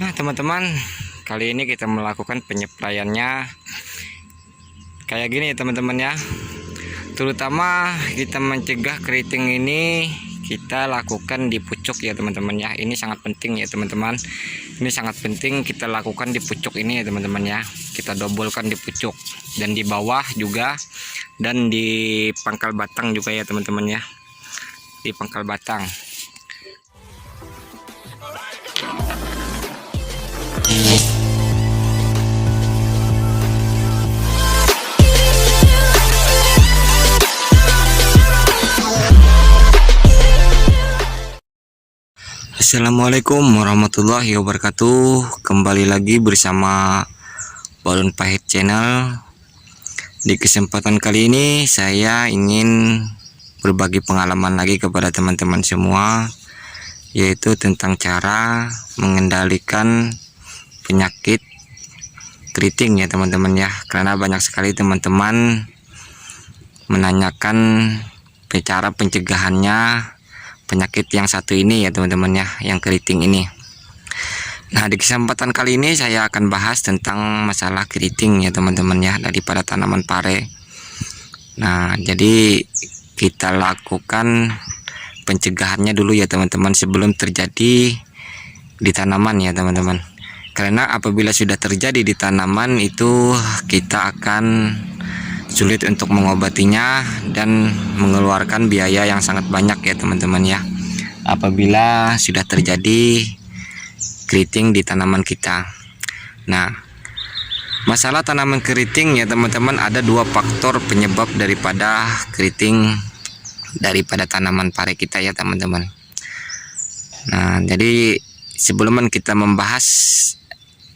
Nah teman-teman, kali ini kita melakukan penyepraiannya kayak gini ya teman-teman ya. Terutama kita mencegah keriting ini kita lakukan di pucuk ya teman-teman ya. Ini sangat penting ya teman-teman. Ini sangat penting kita lakukan di pucuk ini ya teman-teman ya. Kita dobolkan di pucuk dan di bawah juga, dan di pangkal batang juga ya teman-teman ya. Di pangkal batang. Assalamualaikum warahmatullahi wabarakatuh. Kembali lagi bersama Balon Pahit Channel. Di kesempatan kali ini saya ingin berbagi pengalaman lagi kepada teman-teman semua, yaitu tentang cara mengendalikan penyakit keriting ya teman-teman ya. Karena banyak sekali teman-teman menanyakan cara pencegahannya penyakit yang satu ini ya teman-teman ya, yang keriting ini. Nah, di kesempatan kali ini saya akan bahas tentang masalah keriting ya teman-teman ya, daripada tanaman pare. Nah, jadi kita lakukan pencegahannya dulu ya teman-teman sebelum terjadi di tanaman ya teman-teman. Karena apabila sudah terjadi di tanaman itu kita akan sulit untuk mengobatinya dan mengeluarkan biaya yang sangat banyak ya teman-teman ya, apabila sudah terjadi keriting di tanaman kita. Nah, masalah tanaman keriting ya teman-teman, ada dua faktor penyebab daripada keriting daripada tanaman pare kita ya teman-teman. Nah, jadi sebelum kita membahas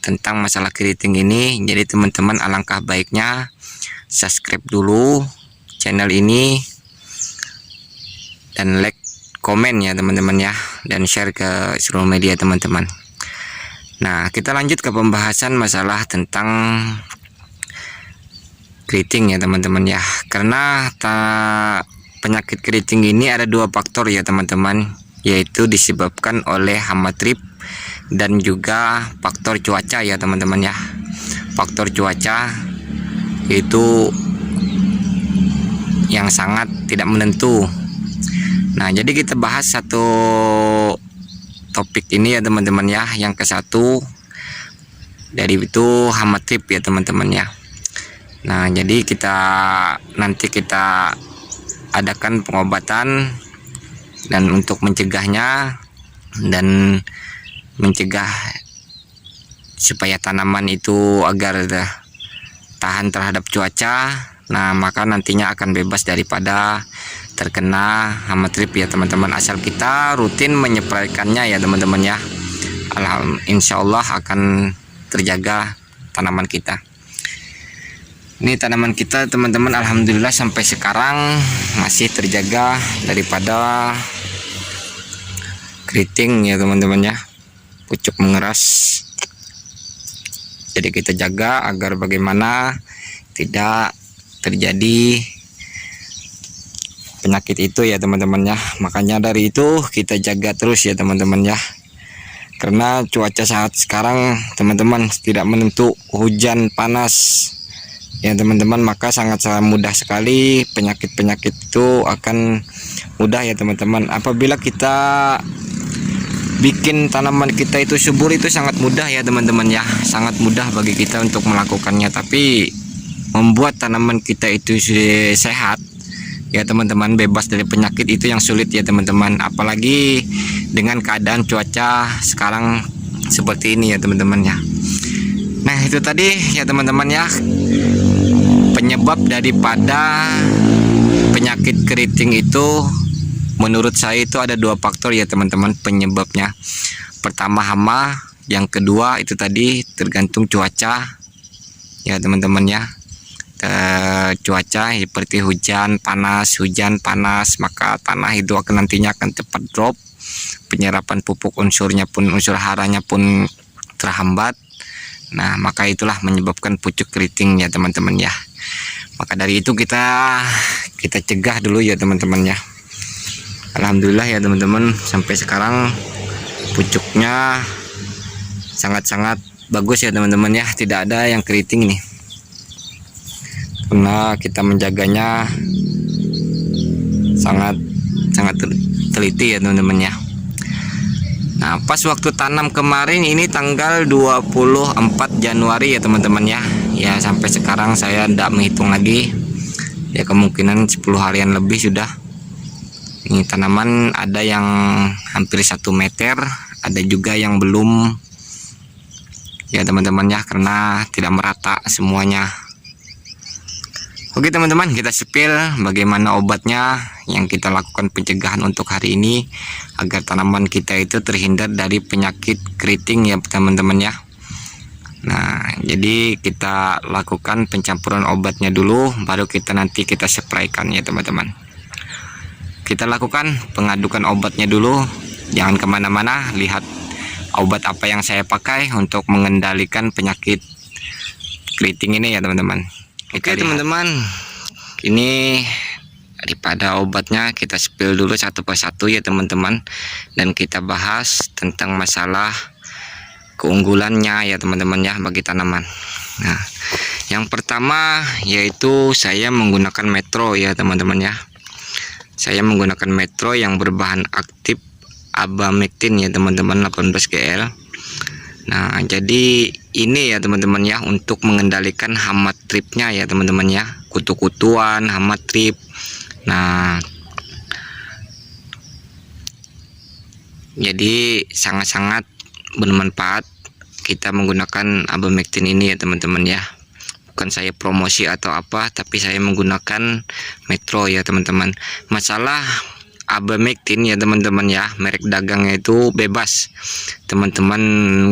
tentang masalah keriting ini, jadi teman-teman alangkah baiknya subscribe dulu channel ini dan like, komen ya teman-teman ya, dan share ke seluruh media teman-teman. Nah, kita lanjut ke pembahasan masalah tentang keriting ya teman-teman ya. Karena penyakit keriting ini ada dua faktor ya teman-teman, yaitu disebabkan oleh hama trip dan juga faktor cuaca ya teman-teman ya. Faktor cuaca itu yang sangat tidak menentu. Nah, jadi kita bahas satu topik ini ya teman-teman ya. Yang ke satu dari itu hama trip ya teman-teman ya. Nah, jadi nanti kita adakan pengobatan dan untuk mencegahnya dan mencegah supaya tanaman itu agar tahan terhadap cuaca. Nah, maka nantinya akan bebas daripada terkena hama trip ya teman-teman, asal kita rutin menyepraikannya ya teman-teman ya. Insya Allah akan terjaga tanaman kita. Ini tanaman kita teman-teman, alhamdulillah sampai sekarang masih terjaga daripada keriting ya teman-teman ya, pucuk mengeras. Jadi kita jaga agar bagaimana tidak terjadi penyakit itu ya teman-teman ya. Makanya dari itu kita jaga terus ya teman-teman ya. Karena cuaca saat sekarang teman-teman tidak menentu, hujan, panas ya teman-teman, maka sangat mudah sekali penyakit-penyakit itu akan mudah ya teman-teman. Apabila kita bikin tanaman kita itu subur itu sangat mudah ya teman-teman ya, sangat mudah bagi kita untuk melakukannya. Tapi membuat tanaman kita itu sehat ya teman-teman, bebas dari penyakit, itu yang sulit ya teman-teman. Apalagi dengan keadaan cuaca sekarang seperti ini ya teman-teman ya. Nah, itu tadi ya teman-teman ya, penyebab daripada penyakit keriting itu menurut saya itu ada dua faktor ya teman-teman penyebabnya. Pertama hama, yang kedua itu tadi tergantung cuaca ya teman-teman ya. Cuaca seperti hujan panas, maka tanah itu akan nantinya akan cepat drop, penyerapan pupuk unsurnya pun, unsur haranya pun terhambat. Nah, maka itulah menyebabkan pucuk keriting ya teman-teman ya. Maka dari itu kita cegah dulu ya teman-teman ya. Alhamdulillah ya teman-teman, sampai sekarang pucuknya sangat-sangat bagus ya teman-teman ya, tidak ada yang keriting nih, karena kita menjaganya sangat teliti ya teman-teman ya. Nah, pas waktu tanam kemarin ini tanggal 24 Januari ya teman-teman ya. Ya sampai sekarang saya tidak menghitung lagi. Ya kemungkinan 10 harian lebih sudah. Ini tanaman ada yang hampir 1 meter, ada juga yang belum. Ya teman-teman ya, karena tidak merata semuanya. Oke teman-teman, kita spill bagaimana obatnya yang kita lakukan pencegahan untuk hari ini agar tanaman kita itu terhindar dari penyakit keriting ya teman-teman ya. Nah, jadi kita lakukan pencampuran obatnya dulu, baru nanti kita spraykan ya teman-teman. Kita lakukan pengadukan obatnya dulu, jangan kemana-mana, lihat obat apa yang saya pakai untuk mengendalikan penyakit keriting ini ya teman-teman. Oke teman-teman, ini daripada obatnya kita spill dulu satu persatu ya teman-teman, dan kita bahas tentang masalah keunggulannya ya teman-teman ya bagi tanaman. Nah, yang pertama yaitu saya menggunakan Metro ya teman-teman ya. Saya menggunakan Metro yang berbahan aktif abamectin ya teman-teman, 18 GL. Nah, jadi ini ya teman-teman ya untuk mengendalikan hama tripnya ya teman-teman ya, kutu-kutuan, hama trip. Nah, jadi sangat-sangat bermanfaat kita menggunakan abamectin ini ya teman-teman ya. Bukan saya promosi atau apa, tapi saya menggunakan Metro ya teman-teman. Masalah abamectin ya teman-teman ya, merek dagangnya itu bebas, teman-teman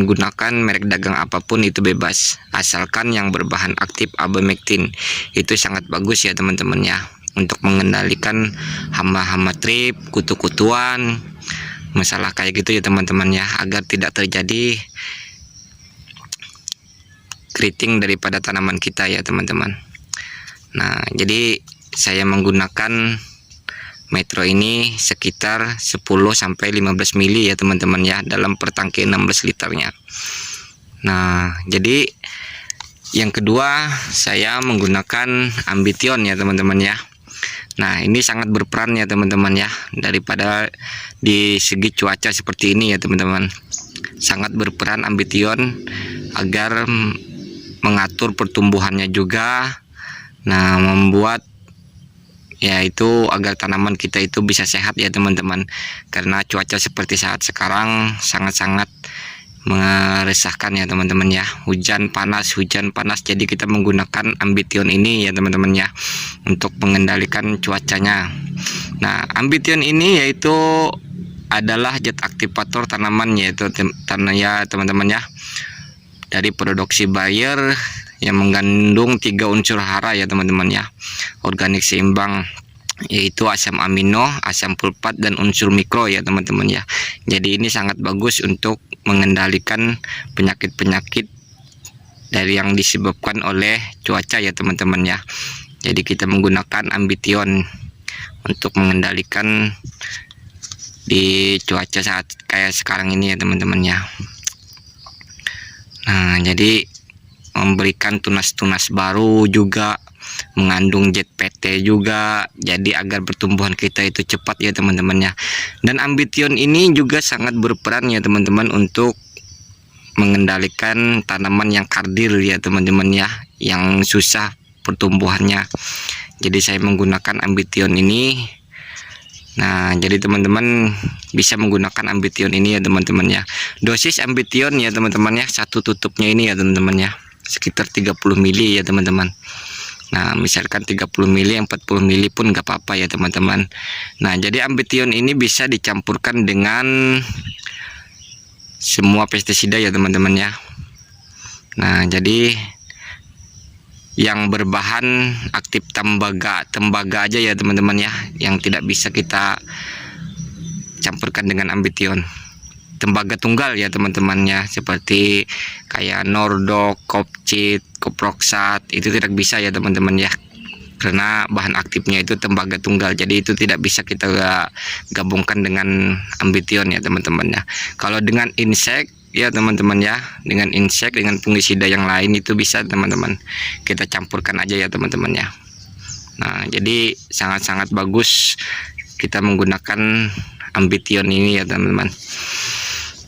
gunakan merek dagang apapun itu bebas, asalkan yang berbahan aktif abamectin itu sangat bagus ya teman-teman ya, untuk mengendalikan hama-hama trip, kutu-kutuan, masalah kayak gitu ya teman-teman ya, agar tidak terjadi keriting daripada tanaman kita ya teman-teman. Nah, jadi saya menggunakan Metro ini sekitar 10 sampai 15 mili ya teman-teman ya, dalam per tangki 16 liternya. Nah, jadi yang kedua saya menggunakan Ambition ya teman-teman ya. Nah, ini sangat berperan ya teman-teman ya, daripada di segi cuaca seperti ini ya teman-teman. Sangat berperan Ambition agar mengatur pertumbuhannya juga. Nah, membuat yaitu agar tanaman kita itu bisa sehat ya teman-teman, karena cuaca seperti saat sekarang sangat-sangat meresahkan ya teman-teman ya, hujan panas, jadi kita menggunakan Ambition ini ya teman-teman ya untuk mengendalikan cuacanya. Nah, Ambition ini yaitu adalah zat aktivator tanaman, yaitu ya teman-teman ya, dari produksi Bayer yang mengandung 3 unsur hara ya teman-teman ya, organik seimbang, yaitu asam amino, asam fulfat, dan unsur mikro ya teman-teman ya. Jadi ini sangat bagus untuk mengendalikan penyakit-penyakit dari yang disebabkan oleh cuaca ya teman-teman ya. Jadi kita menggunakan Ambition untuk mengendalikan di cuaca saat kayak sekarang ini ya teman-teman ya. Nah, jadi memberikan tunas-tunas baru juga, mengandung ZPT juga, jadi agar pertumbuhan kita itu cepat ya teman-teman ya. Dan Ambition ini juga sangat berperan ya teman-teman untuk mengendalikan tanaman yang kardil ya teman-teman ya, yang susah pertumbuhannya. Jadi saya menggunakan Ambition ini. Nah, jadi teman-teman bisa menggunakan Ambition ini ya teman-teman ya. Dosis Ambition ya teman-teman ya, satu tutupnya ini ya teman-teman ya, sekitar 30 mili ya teman-teman. Nah, misalkan 30 mili, 40 mili pun nggak apa-apa ya teman-teman. Nah, jadi Ambition ini bisa dicampurkan dengan semua pestisida ya teman-teman ya. Nah, jadi yang berbahan aktif tembaga aja ya teman-teman ya, yang tidak bisa kita campurkan dengan Ambition. Tembaga tunggal ya teman-teman ya, seperti kayak Nordok, Kopcit, Koproxat, itu tidak bisa ya teman-teman ya, karena bahan aktifnya itu tembaga tunggal, jadi itu tidak bisa kita gabungkan dengan Ambition ya teman-teman ya. Kalau dengan insek ya teman-teman ya, dengan insek, dengan fungisida yang lain itu bisa teman-teman kita campurkan aja ya teman-teman ya. Nah jadi sangat-sangat bagus kita menggunakan Ambition ini ya teman-teman.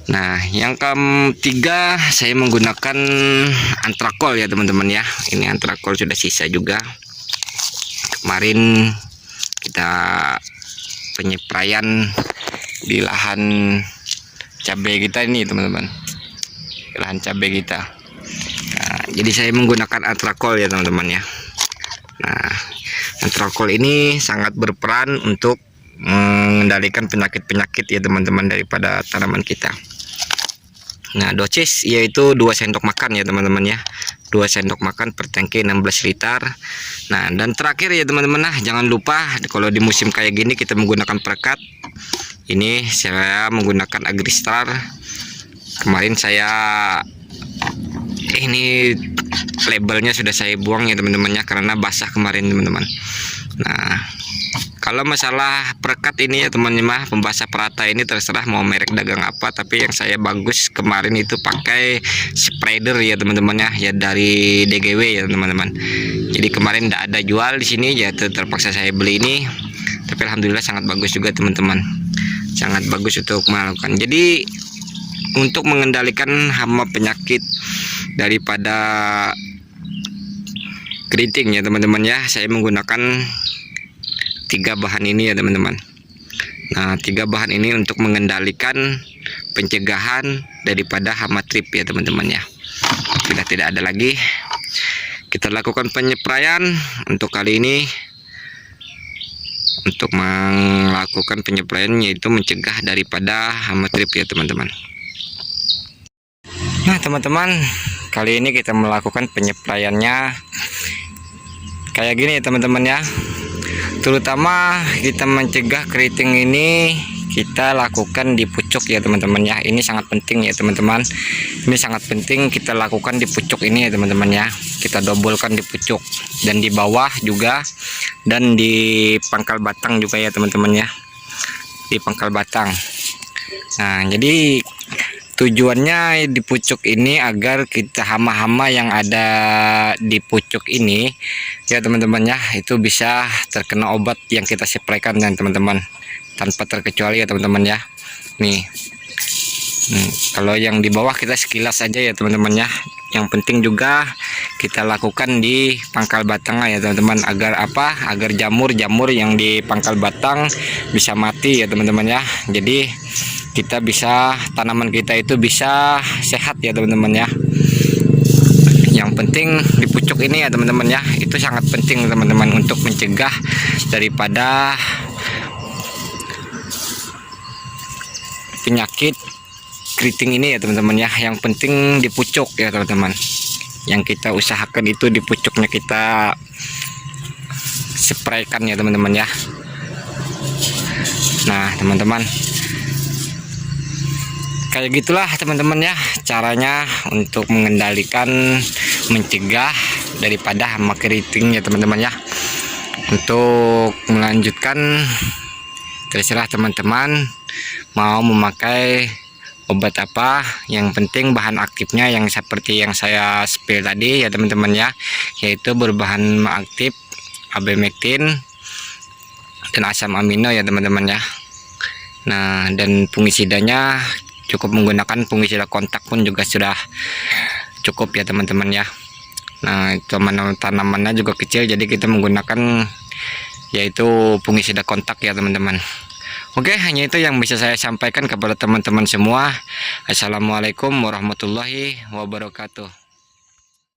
Nah yang ketiga saya menggunakan Antrakol ya teman-teman ya. Ini Antrakol sudah sisa juga, kemarin kita penyepraian di lahan cabai kita ini teman-teman, lahan cabai kita. Nah, jadi saya menggunakan Antrakol ya teman-teman ya. Nah Antrakol ini sangat berperan untuk mengendalikan penyakit-penyakit ya teman-teman daripada tanaman kita. Nah dosis yaitu 2 sendok makan ya teman-teman ya, 2 sendok makan per tangki 16 liter. Nah dan terakhir ya teman-teman, nah jangan lupa kalau di musim kayak gini kita menggunakan perekat. Ini saya menggunakan Agristar. Kemarin saya ini labelnya sudah saya buang ya teman-teman ya, karena basah kemarin teman-teman. Nah kalau masalah perekat ini ya teman-teman, pembasah perata ini terserah mau merek dagang apa, tapi yang saya bagus kemarin itu pakai Spreader ya teman-teman ya, dari DGW ya teman-teman. Jadi kemarin tidak ada jual di sini ya, terpaksa saya beli ini, tapi alhamdulillah sangat bagus juga teman-teman, sangat bagus untuk melakukan. Jadi untuk mengendalikan hama penyakit daripada keriting ya teman-teman ya, saya menggunakan 3 bahan ini ya teman-teman. Nah 3 bahan ini untuk mengendalikan pencegahan daripada hama trip ya teman-teman ya. Sudah tidak ada lagi, kita lakukan penyepraian untuk kali ini. Untuk melakukan penyepraian yaitu mencegah daripada hama trip ya teman-teman. Nah teman-teman, kali ini kita melakukan penyepraiannya kayak gini ya teman-teman ya. Terutama kita mencegah keriting ini kita lakukan di pucuk ya teman-teman ya. Ini sangat penting ya teman-teman, ini sangat penting kita lakukan di pucuk ini ya teman-teman ya. Kita dobolkan di pucuk dan di bawah juga, dan di pangkal batang juga ya teman-teman ya, di pangkal batang. Nah jadi tujuannya di pucuk ini agar kita hama-hama yang ada di pucuk ini ya teman-teman ya, itu bisa terkena obat yang kita spraykan ya teman-teman, tanpa terkecuali ya teman-teman ya. Nih kalau yang di bawah kita sekilas aja ya teman-teman ya. Yang penting juga kita lakukan di pangkal batang ya teman-teman, agar apa, agar jamur-jamur yang di pangkal batang bisa mati ya teman-teman ya. Jadi kita bisa, tanaman kita itu bisa sehat ya teman-teman ya. Yang penting di pucuk ini ya teman-teman ya, itu sangat penting teman-teman untuk mencegah daripada penyakit keriting ini ya teman-teman ya. Yang penting di pucuk ya teman-teman, yang kita usahakan itu di pucuknya kita spraykan ya teman-teman ya. Nah teman-teman, kayak gitulah teman-teman ya caranya untuk mengendalikan, mencegah daripada hama keriting ya teman-teman ya. Untuk melanjutkan terserah teman-teman mau memakai obat apa, yang penting bahan aktifnya yang seperti yang saya spill tadi ya teman-teman ya, yaitu berbahan aktif abemectin dan asam amino ya teman-teman ya. Nah dan fungisidanya cukup menggunakan fungisida kontak pun juga sudah cukup ya teman-teman ya. Nah tanamannya juga kecil, jadi kita menggunakan yaitu fungisida kontak ya teman-teman. Oke, hanya itu yang bisa saya sampaikan kepada teman-teman semua. Assalamualaikum warahmatullahi wabarakatuh.